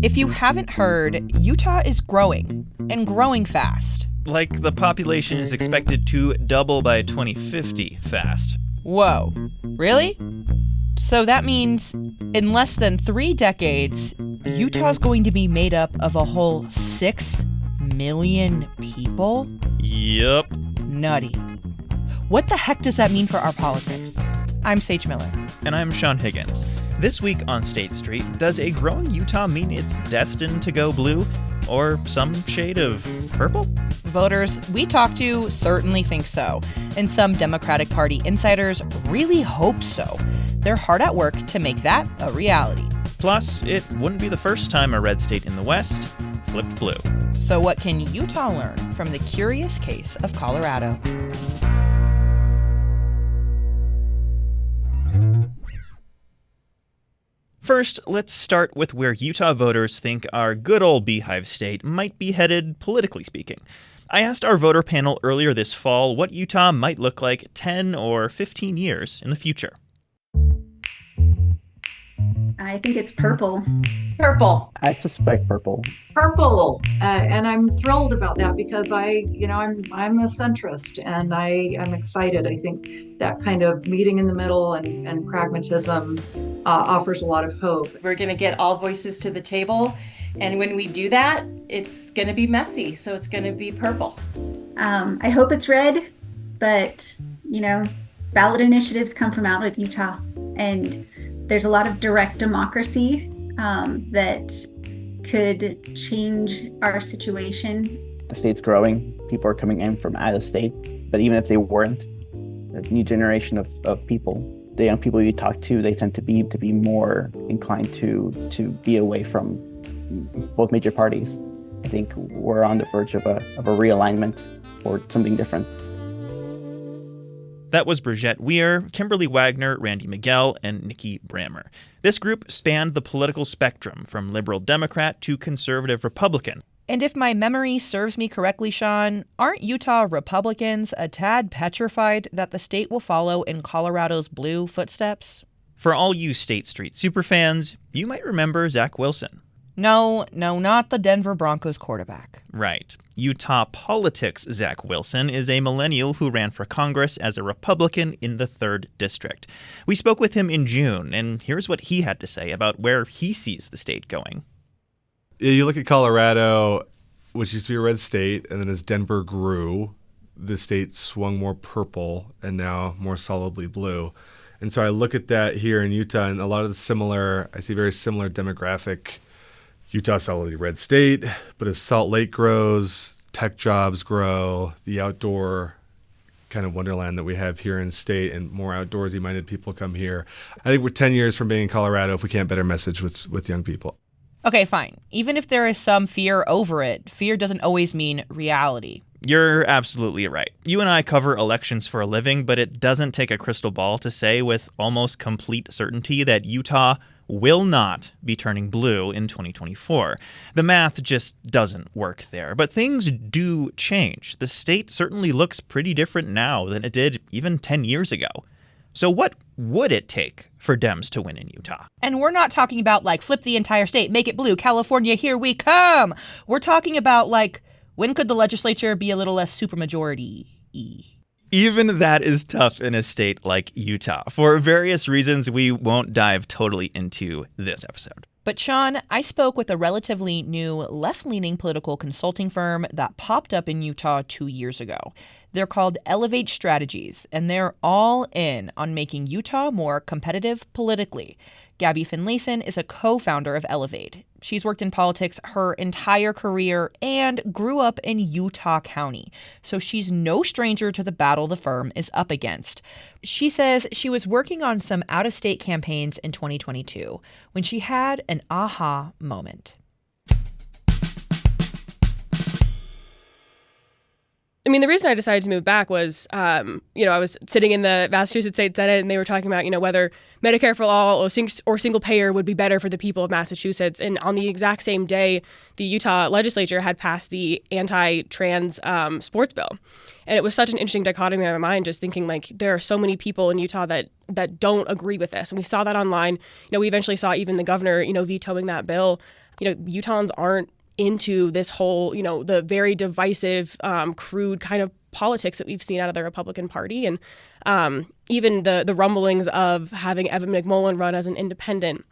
If you haven't heard, Utah is growing, and growing fast. Like the population is expected to double by 2050 fast. Whoa, really? So that means in less than 3 decades, Utah's going to be made up of a whole 6 million people? Yup. Nutty. What the heck does that mean for our politics? I'm Sage Miller. And I'm Sean Higgins. This week on State Street, does a growing Utah mean it's destined to go blue? Or some shade of purple? Voters we talk to certainly think so. And some Democratic Party insiders really hope so. They're hard at work to make that a reality. Plus, it wouldn't be the first time a red state in the West flipped blue. So what can Utah learn from the curious case of Colorado? First, let's start with where Utah voters think our good old beehive state might be headed, politically speaking. I asked our voter panel earlier this fall what Utah might look like 10 or 15 years in the future. I think it's purple. Purple. I suspect purple. Purple. And I'm thrilled about that because I'm a centrist and I am excited. I think that kind of meeting in the middle and pragmatism offers a lot of hope. We're going to get all voices to the table. And when we do that, it's going to be messy. So it's going to be purple. I hope it's red, but, ballot initiatives come from out of Utah. And there's a lot of direct democracy that could change our situation. The state's growing. People are coming in from out of state. But even if they weren't, a new generation of people, the young people you talk to, they tend to be more inclined to be away from both major parties. I think we're on the verge of a realignment or something different. That was Bridgette Weir, Kimberly Wagner, Randy Miguel, and Nikki Brammer. This group spanned the political spectrum from liberal Democrat to conservative Republican. And if my memory serves me correctly, Sean, aren't Utah Republicans a tad petrified that the state will follow in Colorado's blue footsteps? For all you State Street superfans, you might remember Zach Wilson. No, not the Denver Broncos quarterback. Right. Utah politics Zach Wilson is a millennial who ran for Congress as a Republican in the 3rd District. We spoke with him in June, and here's what he had to say about where he sees the state going. You look at Colorado, which used to be a red state, and then as Denver grew, the state swung more purple and now more solidly blue. And so I look at that here in Utah, and I see very similar demographic. Utah's solidly red state, but as Salt Lake grows, tech jobs grow, the outdoor kind of wonderland that we have here in state and more outdoorsy minded people come here. I think we're 10 years from being in Colorado if we can't better message with young people. Okay, fine. Even if there is some fear over it, fear doesn't always mean reality. You're absolutely right. You and I cover elections for a living, but it doesn't take a crystal ball to say with almost complete certainty that Utah will not be turning blue in 2024. The math just doesn't work there. But things do change. The state certainly looks pretty different now than it did even 10 years ago. So what would it take for Dems to win in Utah? And we're not talking about flip the entire state, make it blue, California, here we come. We're talking about when could the legislature be a little less supermajority-y? Even that is tough in a state like Utah. For various reasons we won't dive totally into this episode. But Sean, I spoke with a relatively new left-leaning political consulting firm that popped up in Utah 2 years ago. They're called Elevate Strategies, and they're all in on making Utah more competitive politically. Gabby Finlayson is a co-founder of Elevate. She's worked in politics her entire career and grew up in Utah County, so she's no stranger to the battle the firm is up against. She says she was working on some out-of-state campaigns in 2022 when she had an aha moment. 。I mean, the reason I decided to move back was, I was sitting in the Massachusetts State Senate and they were talking about, whether Medicare for all or single payer would be better for the people of Massachusetts. And on the exact same day, the Utah legislature had passed the anti-trans sports bill. And it was such an interesting dichotomy in my mind, just thinking like there are so many people in Utah that don't agree with this. And we saw that online. We eventually saw even the governor, vetoing that bill. Utahns aren't into this whole, the very divisive, crude kind of politics that we've seen out of the Republican Party. And even the rumblings of having Evan McMullen run as an independent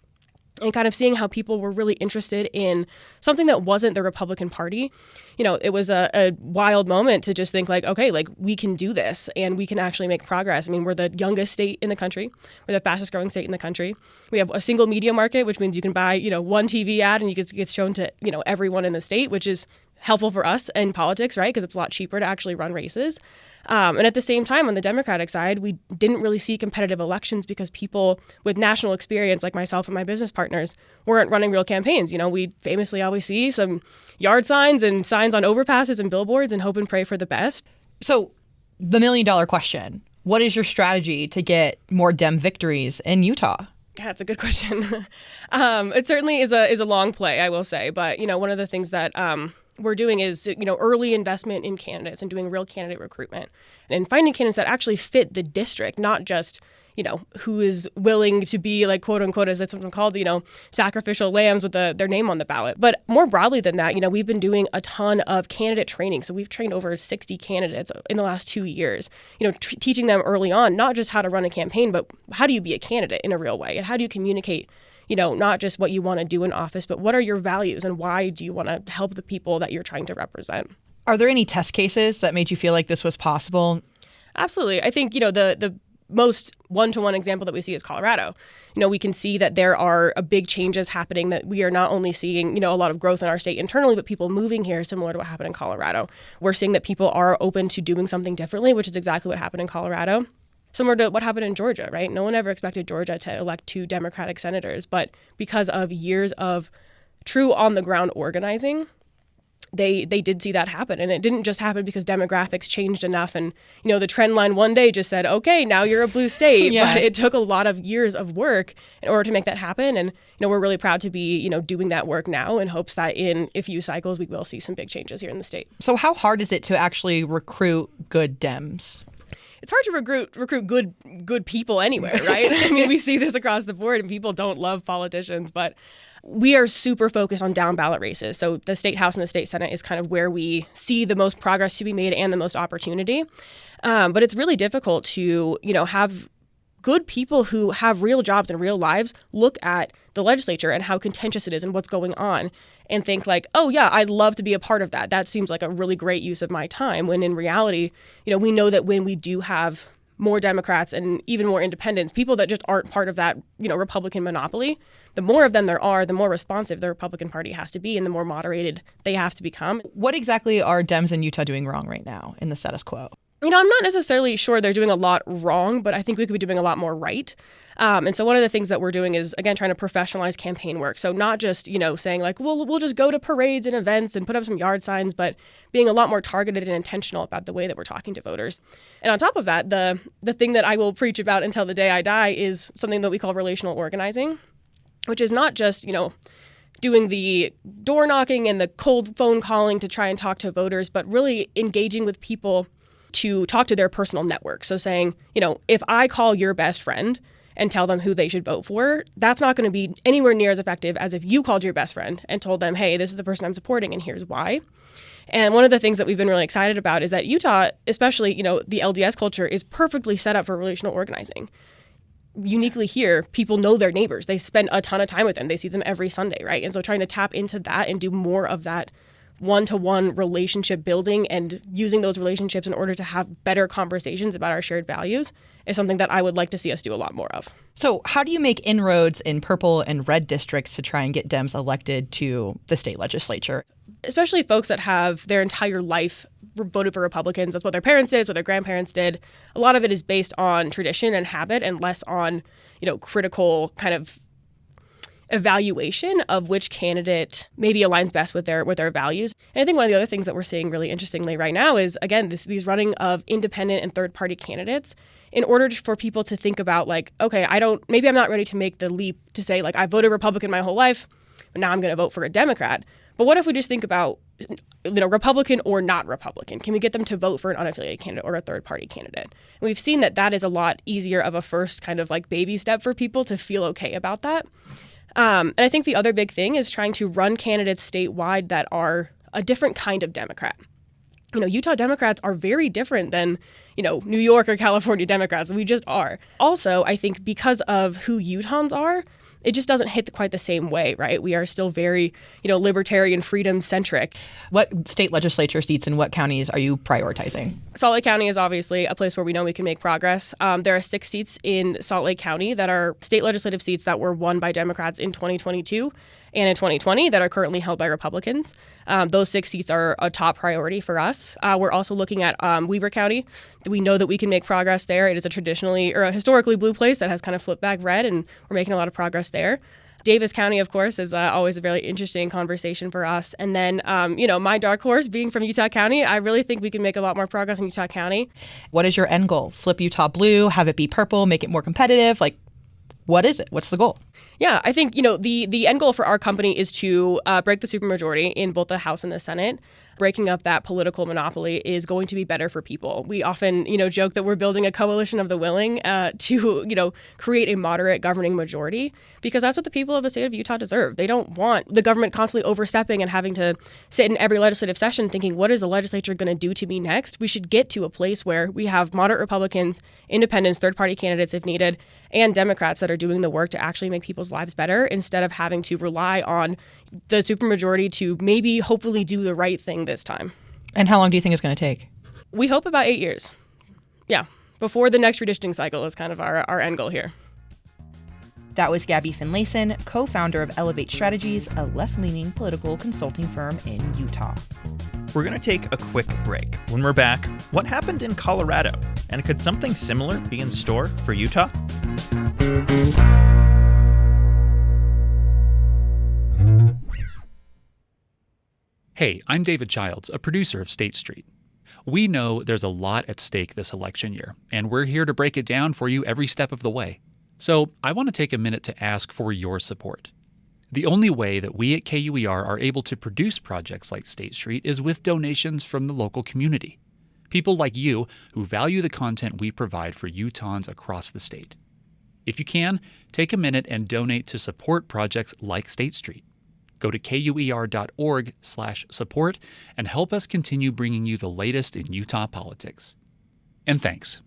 and kind of seeing how people were really interested in something that wasn't the Republican Party. It was a wild moment to just think like, okay, like we can do this and we can actually make progress. I mean, we're the youngest state in the country. We're the fastest growing state in the country. We have a single media market, which means you can buy, one TV ad and you get shown to, everyone in the state, which is helpful for us in politics, right? Because it's a lot cheaper to actually run races. And at the same time, on the Democratic side, we didn't really see competitive elections because people with national experience, like myself and my business partners, weren't running real campaigns. We famously always see some yard signs and signs on overpasses and billboards and hope and pray for the best. So the $1 million question, what is your strategy to get more Dem victories in Utah? Yeah, that's a good question. It certainly is a long play, I will say. But, one of the things that we're doing is, early investment in candidates and doing real candidate recruitment and finding candidates that actually fit the district, not just, who is willing to be like, quote unquote, as that's something called, sacrificial lambs with their name on the ballot. But more broadly than that, we've been doing a ton of candidate training. So we've trained over 60 candidates in the last 2 years, teaching them early on, not just how to run a campaign, but how do you be a candidate in a real way? And how do you communicate not just what you want to do in office, but what are your values and why do you want to help the people that you're trying to represent? Are there any test cases that made you feel like this was possible? Absolutely. I think, the most one-to-one example that we see is Colorado. We can see that there are big changes happening, that we are not only seeing, a lot of growth in our state internally, but people moving here similar to what happened in Colorado. We're seeing that people are open to doing something differently, which is exactly what happened in Colorado. Similar to what happened in Georgia, right? No one ever expected Georgia to elect 2 Democratic senators, but because of years of true on-the-ground organizing, they did see that happen. And it didn't just happen because demographics changed enough and, the trend line one day just said, okay, now you're a blue state. Yeah. But it took a lot of years of work in order to make that happen. And, we're really proud to be, doing that work now in hopes that in a few cycles we will see some big changes here in the state. So how hard is it to actually recruit good Dems? It's hard to recruit good people anywhere, right? I mean, we see this across the board and people don't love politicians, but we are super focused on down ballot races. So the state house and the state senate is kind of where we see the most progress to be made and the most opportunity. But it's really difficult to, have good people who have real jobs and real lives look at the legislature and how contentious it is and what's going on and think like, oh yeah, I'd love to be a part of that. That seems like a really great use of my time. When in reality, we know that when we do have more Democrats and even more independents, people that just aren't part of that, Republican monopoly, the more of them there are, the more responsive the Republican Party has to be and the more moderated they have to become. What exactly are Dems in Utah doing wrong right now in the status quo? I'm not necessarily sure they're doing a lot wrong, but I think we could be doing a lot more right. And so one of the things that we're doing is, again, trying to professionalize campaign work. So not just, saying like, well, we'll just go to parades and events and put up some yard signs, but being a lot more targeted and intentional about the way that we're talking to voters. And on top of that, the thing that I will preach about until the day I die is something that we call relational organizing, which is not just, doing the door knocking and the cold phone calling to try and talk to voters, but really engaging with people to talk to their personal network. So saying, if I call your best friend and tell them who they should vote for, that's not going to be anywhere near as effective as if you called your best friend and told them, hey, this is the person I'm supporting and here's why. And one of the things that we've been really excited about is that Utah, especially, the LDS culture, is perfectly set up for relational organizing. Uniquely here, people know their neighbors. They spend a ton of time with them. They see them every Sunday, right? And so trying to tap into that and do more of that one-to-one relationship building and using those relationships in order to have better conversations about our shared values is something that I would like to see us do a lot more of. So how do you make inroads in purple and red districts to try and get Dems elected to the state legislature? Especially folks that have their entire life voted for Republicans. That's what their parents did, that's what their grandparents did. A lot of it is based on tradition and habit and less on, critical kind of evaluation of which candidate maybe aligns best with their values. And I think one of the other things that we're seeing really interestingly right now is, again, these running of independent and third-party candidates in order for people to think about like, okay, maybe I'm not ready to make the leap to say like, I voted Republican my whole life, but now I'm going to vote for a Democrat. But what if we just think about, Republican or not Republican? Can we get them to vote for an unaffiliated candidate or a third-party candidate? And we've seen that is a lot easier of a first kind of like baby step for people to feel okay about that. And I think the other big thing is trying to run candidates statewide that are a different kind of Democrat. Utah Democrats are very different than, New York or California Democrats. We just are. Also, I think because of who Utahns are, it just doesn't hit quite the same way, right? We are still very, libertarian, freedom-centric. What state legislature seats in what counties are you prioritizing? Salt Lake County is obviously a place where we know we can make progress. There are 6 seats in Salt Lake County that are state legislative seats that were won by Democrats in 2022 and in 2020 that are currently held by Republicans. Those 6 seats are a top priority for us. We're also looking at Weber County. We know that we can make progress there. It is a historically blue place that has kind of flipped back red, and we're making a lot of progress there. Davis County, of course, is always a really interesting conversation for us. And then, my dark horse being from Utah County, I really think we can make a lot more progress in Utah County. What is your end goal? Flip Utah blue, have it be purple, make it more competitive? Like, what is it? What's the goal? Yeah, I think, the end goal for our company is to break the supermajority in both the House and the Senate. Breaking up that political monopoly is going to be better for people. We often, joke that we're building a coalition of the willing to, create a moderate governing majority, because that's what the people of the state of Utah deserve. They don't want the government constantly overstepping and having to sit in every legislative session thinking, what is the legislature going to do to me next? We should get to a place where we have moderate Republicans, independents, third-party candidates if needed, and Democrats that are doing the work to actually make people's lives better instead of having to rely on the supermajority to maybe hopefully do the right thing this time. And how long do you think it's going to take? We hope about 8 years. Yeah, before the next redistricting cycle is kind of our end goal here. That was Gabby Finlayson, co-founder of Elevate Strategies, a left-leaning political consulting firm in Utah. We're going to take a quick break. When we're back, what happened in Colorado? And could something similar be in store for Utah? Hey, I'm David Childs, a producer of State Street. We know there's a lot at stake this election year, and we're here to break it down for you every step of the way. So I want to take a minute to ask for your support. The only way that we at KUER are able to produce projects like State Street is with donations from the local community. People like you who value the content we provide for Utahns across the state. If you can, take a minute and donate to support projects like State Street. Go to KUER.org/support and help us continue bringing you the latest in Utah politics. And thanks.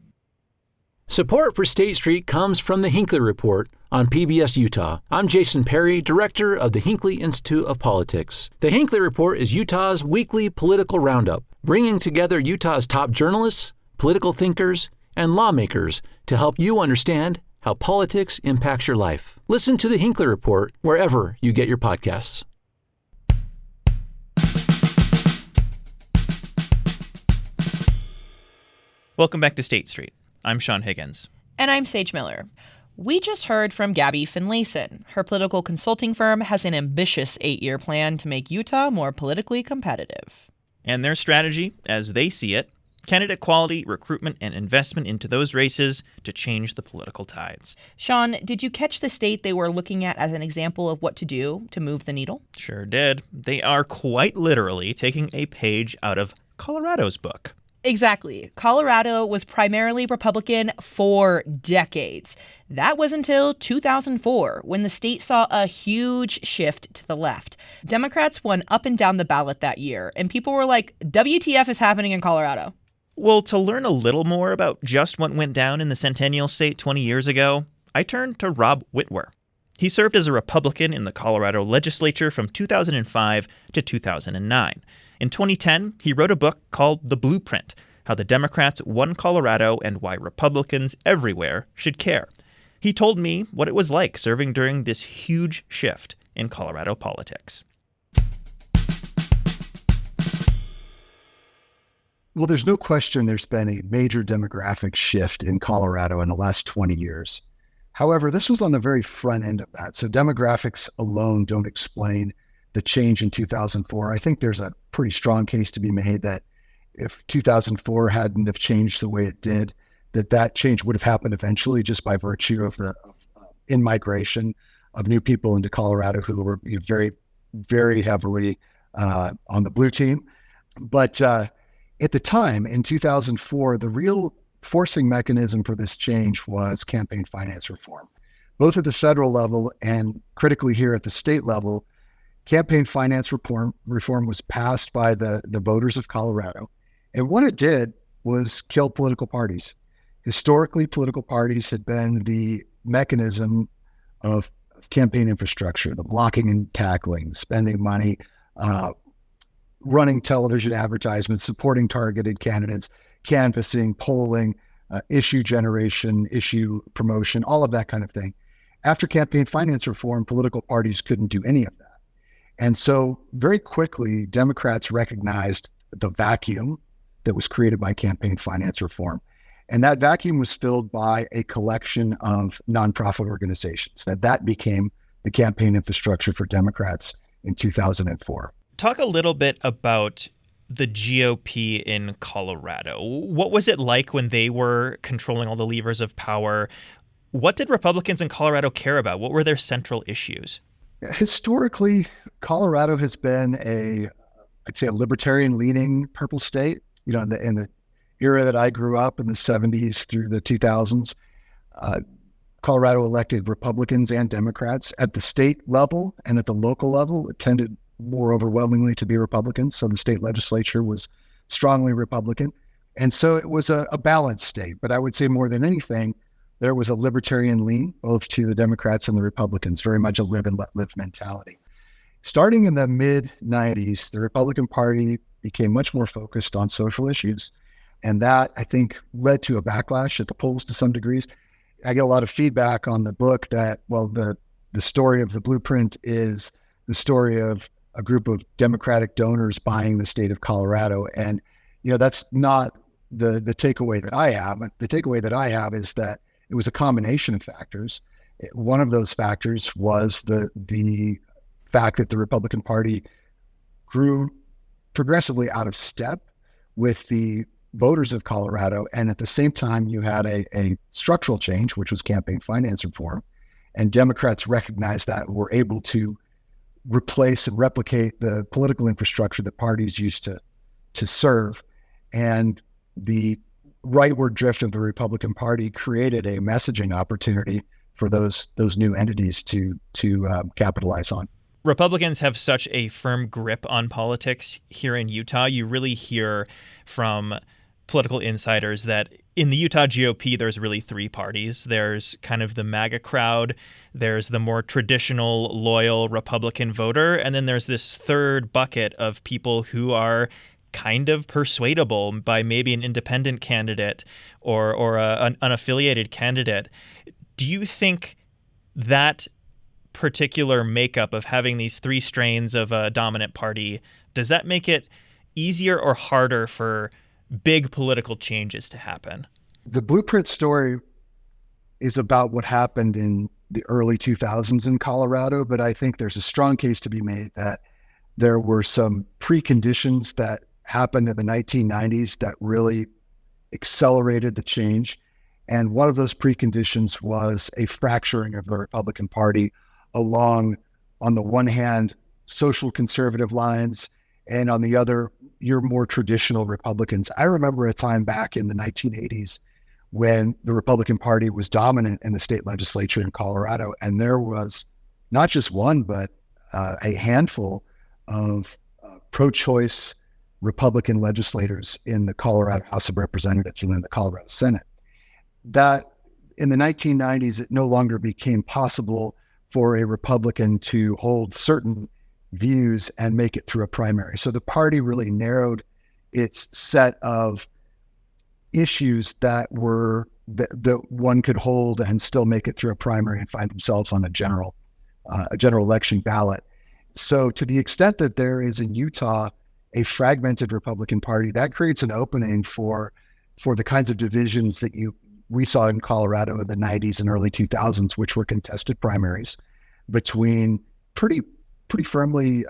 Support for State Street comes from the Hinckley Report on PBS Utah. I'm Jason Perry, director of the Hinckley Institute of Politics. The Hinckley Report is Utah's weekly political roundup, bringing together Utah's top journalists, political thinkers, and lawmakers to help you understand how politics impacts your life. Listen to the Hinckley Report wherever you get your podcasts. Welcome back to State Street. I'm Sean Higgins. And I'm Sage Miller. We just heard from Gabby Finlayson. Her political consulting firm has an ambitious 8-year plan to make Utah more politically competitive. And their strategy, as they see it, candidate quality, recruitment, and investment into those races to change the political tides. Sean, did you catch the state they were looking at as an example of what to do to move the needle? Sure did. They are quite literally taking a page out of Colorado's book. Exactly. Colorado was primarily Republican for decades. That was until 2004, when the state saw a huge shift to the left. Democrats won up and down the ballot that year, and people were like, WTF is happening in Colorado? Well, to learn a little more about just what went down in the Centennial State 20 years ago, I turned to Rob Whitwer. He served as a Republican in the Colorado legislature from 2005 to 2009. In 2010, he wrote a book called The Blueprint: How the Democrats Won Colorado and Why Republicans Everywhere Should Care. He told me what it was like serving during this huge shift in Colorado politics. Well, there's no question there's been a major demographic shift in Colorado in the last 20 years. However, this was on the very front end of that. So demographics alone don't explain the change in 2004. I think there's a pretty strong case to be made that if 2004 hadn't have changed the way it did, that change would have happened eventually just by virtue of the in-migration of new people into Colorado who were very, very heavily on the blue team. But at the time, in 2004, the real forcing mechanism for this change was campaign finance reform. Both at the federal level and critically here at the state level, campaign finance reform was passed by the voters of Colorado. And what it did was kill political parties. Historically, political parties had been the mechanism of campaign infrastructure, the blocking and tackling, spending money, running television advertisements, supporting targeted candidates, canvassing, polling, issue generation, issue promotion, all of that kind of thing. After campaign finance reform, political parties couldn't do any of that. And so very quickly, Democrats recognized the vacuum that was created by campaign finance reform. And that vacuum was filled by a collection of nonprofit organizations. That became the campaign infrastructure for Democrats in 2004. Talk a little bit about the GOP in Colorado. What was it like when they were controlling all the levers of power? What did Republicans in Colorado care about? What were their central issues? Historically, Colorado has been I'd say a libertarian-leaning purple state. In the era that I grew up in the 70s through the 2000s, Colorado elected Republicans and Democrats. At the state level and at the local level, it tended more overwhelmingly to be Republicans. So the state legislature was strongly Republican. And so it was a balanced state. But I would say more than anything, there was a libertarian lean, both to the Democrats and the Republicans, very much a live and let live mentality. Starting in the mid-90s, the Republican Party became much more focused on social issues. And that, I think, led to a backlash at the polls to some degrees. I get a lot of feedback on the book that, well, the story of the blueprint is the story of a group of Democratic donors buying the state of Colorado. And, that's not the takeaway that I have. The takeaway that I have is that it was a combination of factors. One of those factors was the fact that the Republican Party grew progressively out of step with the voters of Colorado. And at the same time, you had a structural change, which was campaign finance reform. And Democrats recognized that and were able to replace and replicate the political infrastructure that parties used to serve. And the rightward drift of the Republican Party created a messaging opportunity for those new entities to capitalize on. Republicans have such a firm grip on politics here in Utah. You really hear from political insiders that in the Utah GOP, there's really three parties. There's kind of the MAGA crowd, there's the more traditional, loyal Republican voter, and then there's this third bucket of people who are kind of persuadable by maybe an independent candidate or an unaffiliated candidate. Do you think that particular makeup of having these three strains of a dominant party, does that make it easier or harder for big political changes to happen? The blueprint story is about what happened in the early 2000s in Colorado, but I think there's a strong case to be made that there were some preconditions that happened in the 1990s that really accelerated the change. And one of those preconditions was a fracturing of the Republican Party along, on the one hand, social conservative lines, and on the other, your more traditional Republicans. I remember a time back in the 1980s when the Republican Party was dominant in the state legislature in Colorado, and there was not just one, but a handful of pro-choice Republican legislators in the Colorado House of Representatives and in the Colorado Senate. That in the 1990s, it no longer became possible for a Republican to hold certain views and make it through a primary. So the party really narrowed its set of issues that one could hold and still make it through a primary and find themselves on a general election ballot. So to the extent that there is in Utah a fragmented Republican Party, that creates an opening for the kinds of divisions that you we saw in Colorado in the 90s and early 2000s, which were contested primaries between pretty firmly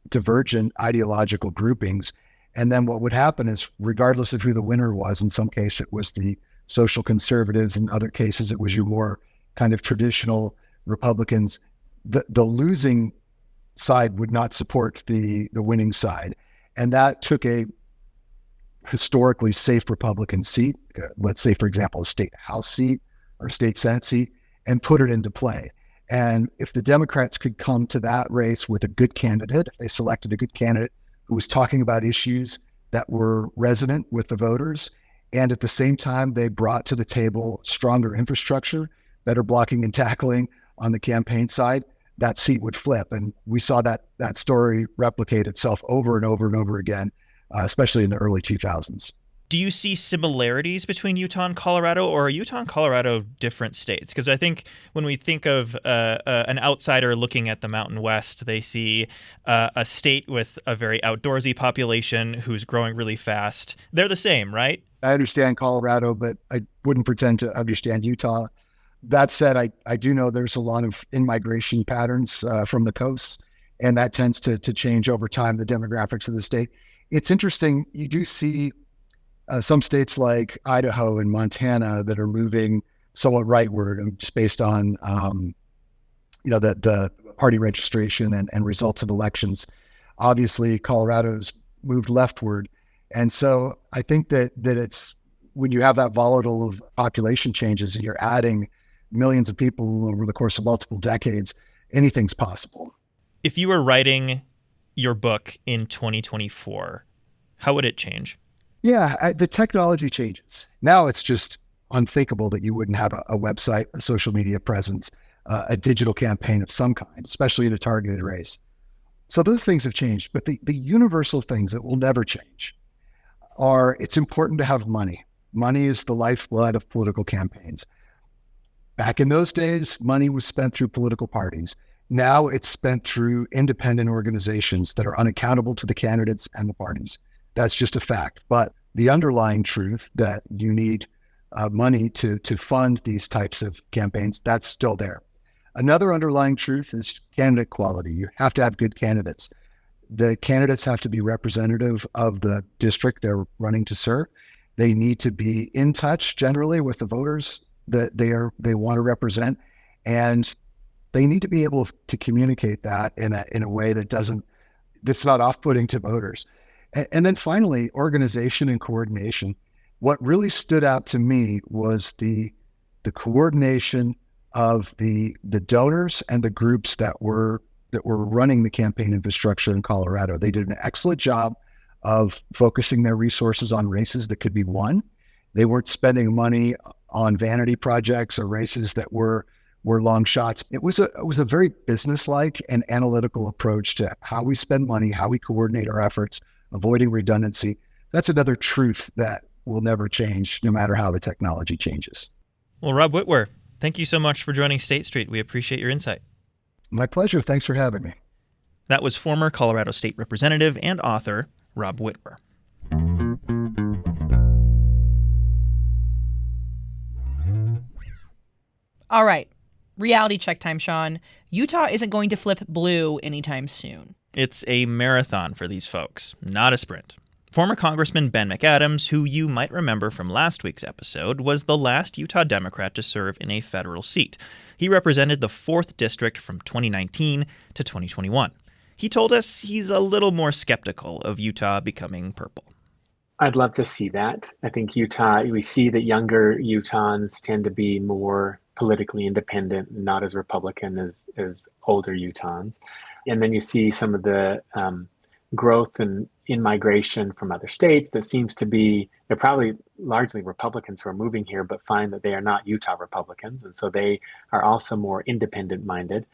divergent ideological groupings. And then what would happen is, regardless of who the winner was, in some cases it was the social conservatives, in other cases it was your more kind of traditional Republicans, the losing side would not support the winning side. And that took a historically safe Republican seat, let's say, for example, a state House seat or a state Senate seat, and put it into play. And if the Democrats could come to that race with a good candidate, if they selected a good candidate who was talking about issues that were resonant with the voters, and at the same time, they brought to the table stronger infrastructure, better blocking and tackling on the campaign side, that seat would flip. And we saw that story replicate itself over and over and over again, especially in the early 2000s. Do you see similarities between Utah and Colorado, or are Utah and Colorado different states? Because I think when we think of an outsider looking at the Mountain West, they see a state with a very outdoorsy population who's growing really fast. They're the same, right? I understand Colorado, but I wouldn't pretend to understand Utah. That said, I do know there's a lot of in-migration patterns from the coast, and that tends to change over time, the demographics of the state. It's interesting. You do see some states like Idaho and Montana that are moving somewhat rightward, just based on the party registration and results of elections. Obviously, Colorado's moved leftward, and so I think that it's when you have that volatile of population changes and you're adding millions of people over the course of multiple decades, anything's possible. If you were writing your book in 2024, how would it change? Yeah, the technology changes. Now it's just unthinkable that you wouldn't have a website, a social media presence, a digital campaign of some kind, especially in a targeted race. So those things have changed, but the universal things that will never change are, it's important to have money. Money is the lifeblood of political campaigns. Back in those days, money was spent through political parties. Now it's spent through independent organizations that are unaccountable to the candidates and the parties. That's just a fact. But the underlying truth that you need money to fund these types of campaigns, that's still there. Another underlying truth is candidate quality. You have to have good candidates. The candidates have to be representative of the district they're running to serve. They need to be in touch generally with the voters that they want to represent, and they need to be able to communicate that in a way that's not off-putting to voters. And then finally, organization and coordination. What really stood out to me was the coordination of the donors and the groups that were running the campaign infrastructure in Colorado. They did an excellent job of focusing their resources on races that could be won. They weren't spending money on vanity projects or races that were long shots. It was a very businesslike and analytical approach to how we spend money, how we coordinate our efforts, avoiding redundancy. That's another truth that will never change, no matter how the technology changes. Well, Rob Witwer, thank you so much for joining State Street. We appreciate your insight. My pleasure. Thanks for having me. That was former Colorado State Representative and author Rob Witwer. All right. Reality check time, Sean. Utah isn't going to flip blue anytime soon. It's a marathon for these folks, not a sprint. Former Congressman Ben McAdams, who you might remember from last week's episode, was the last Utah Democrat to serve in a federal seat. He represented the 4th District from 2019 to 2021. He told us he's a little more skeptical of Utah becoming purple. I'd love to see that. I think Utah, we see that younger Utahns tend to be more politically independent, not as Republican as older Utahns. And then you see some of the growth and in-migration from other states that seems to be, they're probably largely Republicans who are moving here, but find that they are not Utah Republicans. And so they are also more independent-minded.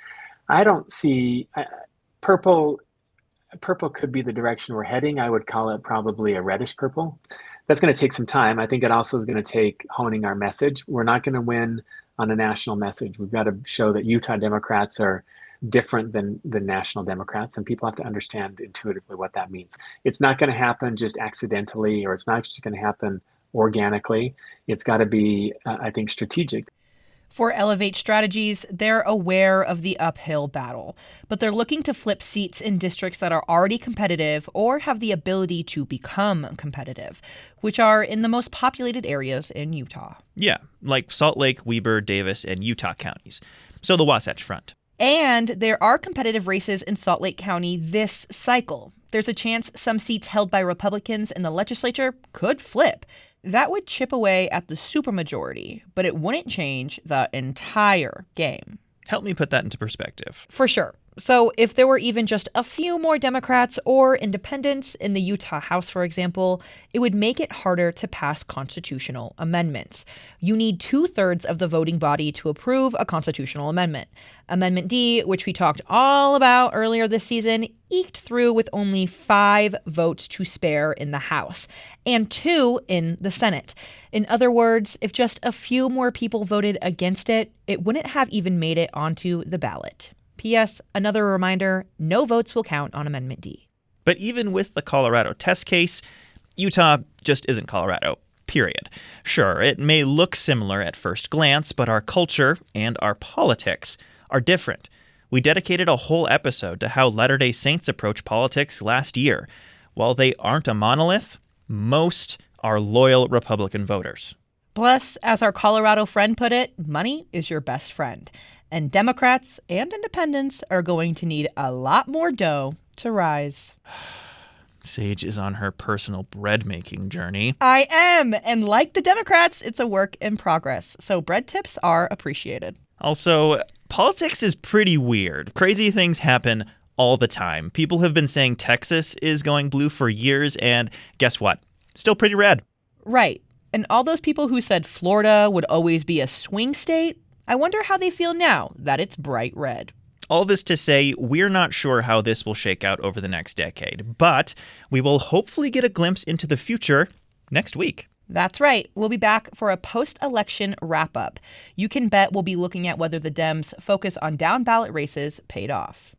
I don't see, purple could be the direction we're heading. I would call it probably a reddish purple. That's going to take some time. I think it also is going to take honing our message. We're not going to win on a national message. We've got to show that Utah Democrats are different than the national Democrats, and people have to understand intuitively what that means. It's not going to happen just accidentally, or it's not just going to happen organically. It's got to be, I think, strategic. For Elevate Strategies, they're aware of the uphill battle, but they're looking to flip seats in districts that are already competitive or have the ability to become competitive, which are in the most populated areas in Utah. Yeah, like Salt Lake, Weber, Davis, and Utah counties. So the Wasatch Front. And there are competitive races in Salt Lake County this cycle. There's a chance some seats held by Republicans in the legislature could flip. That would chip away at the supermajority, but it wouldn't change the entire game. Help me put that into perspective. For sure. So if there were even just a few more Democrats or independents in the Utah House, for example, it would make it harder to pass constitutional amendments. You need 2/3 of the voting body to approve a constitutional amendment. Amendment D, which we talked all about earlier this season, eked through with only 5 votes to spare in the House and 2 in the Senate. In other words, if just a few more people voted against it, it wouldn't have even made it onto the ballot. P.S. Another reminder, no votes will count on Amendment D. But even with the Colorado test case, Utah just isn't Colorado, period. Sure, it may look similar at first glance, but our culture and our politics are different. We dedicated a whole episode to how Latter-day Saints approach politics last year. While they aren't a monolith, most are loyal Republican voters. Plus, as our Colorado friend put it, money is your best friend. And Democrats and independents are going to need a lot more dough to rise. Sage is on her personal bread-making journey. I am! And like the Democrats, it's a work in progress. So bread tips are appreciated. Also, politics is pretty weird. Crazy things happen all the time. People have been saying Texas is going blue for years, and guess what? Still pretty red. Right. And all those people who said Florida would always be a swing state, I wonder how they feel now that it's bright red. All this to say, we're not sure how this will shake out over the next decade, but we will hopefully get a glimpse into the future next week. That's right. We'll be back for a post-election wrap-up. You can bet we'll be looking at whether the Dems' focus on down-ballot races paid off.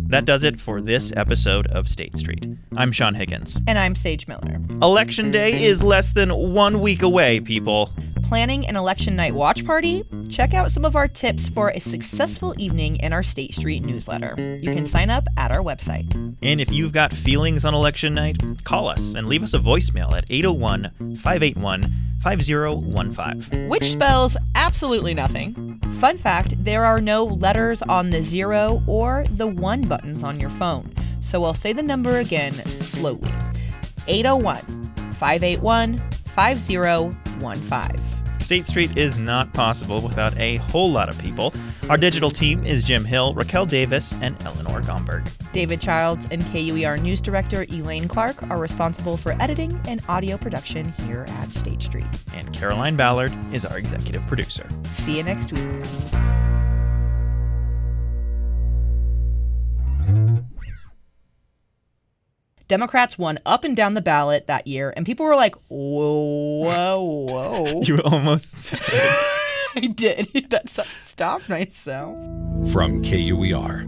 That does it for this episode of State Street. I'm Sean Higgins. And I'm Sage Miller. Election Day is less than 1 week away, people. Planning an election night watch party? Check out some of our tips for a successful evening in our State Street newsletter. You can sign up at our website. And if you've got feelings on election night, call us and leave us a voicemail at 801-581-5015. Which spells absolutely nothing. Fun fact, there are no letters on the 0 or the 1 buttons on your phone. So I'll say the number again slowly. 801-581-5015. State Street is not possible without a whole lot of people. Our digital team is Jim Hill, Raquel Davis, and Eleanor Gomberg. David Childs and KUER News Director Elaine Clark are responsible for editing and audio production here at State Street. And Caroline Ballard is our executive producer. See you next week. Democrats won up and down the ballot that year, and people were like, whoa. You almost said it. I did. That stopped myself. From KUER.